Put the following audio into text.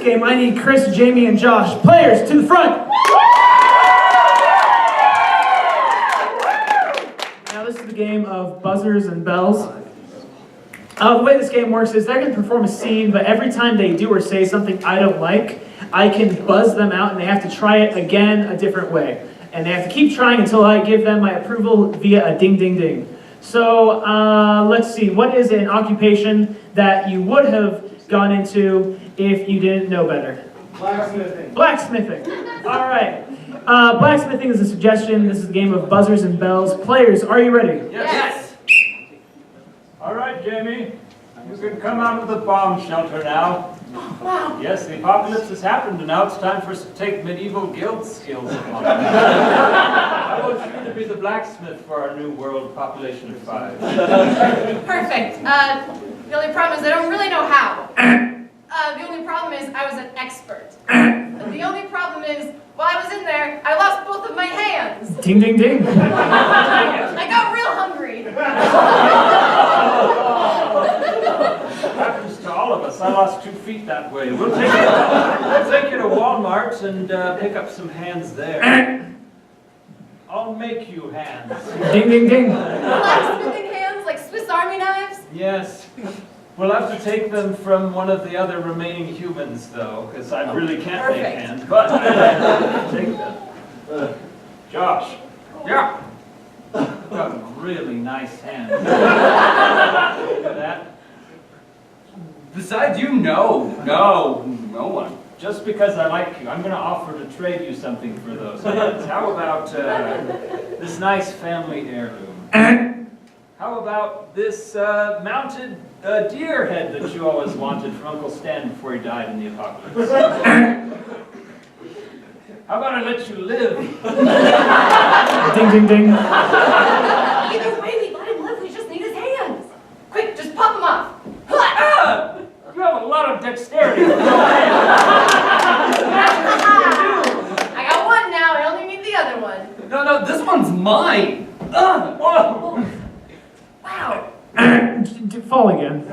game, I need Chris, Jamie, and Josh. Players, to the front! Now this is the game of buzzers and bells. The way this game works is they're going to perform a scene, but every time they do or say something I don't like, I can buzz them out and they have to try it again a different way. And they have to keep trying until I give them my approval via a ding ding ding. So let's see, what is an occupation that you would have gone into if you didn't know better? Blacksmithing. Blacksmithing. All right. Blacksmithing is a suggestion. This is a game of buzzers and bells. Players, are you ready? Yes. All right, Jamie. You can come out of the bomb shelter now. Wow. Yes, the apocalypse has happened, and now it's time for us to take medieval guild skills upon us. I want you to be the blacksmith for our new world population of 5. Perfect. The only problem is I don't really know how. The only problem is I was an expert. The only problem is, while I was in there, I lost both of my hands. Ding, ding, ding. I got real hungry. Happens to all of us. I lost 2 feet that way. We'll take you to Walmart and pick up some hands there. I'll make you hands. Ding, ding, ding. Blacksmithing hands like Swiss Army knives? Yes. We'll have to take them from one of the other remaining humans, though, because I really can't make Perfect. hands. But I take them. Josh. Yeah. You've got really nice hands. Look at that. Besides you, no one. Just because I like you, I'm going to offer to trade you something for those hands. How about this nice family heirloom? How about this mounted deer head that you always wanted from Uncle Stan before he died in the apocalypse? How about I let you live? Ding, ding, ding. Either way, we let him live, we just need his hands. Quick, just pop them off. Ah! You have a lot of dexterity. I got one now, I only need the other one. No, this one's mine. Oh. Wow. Fall again.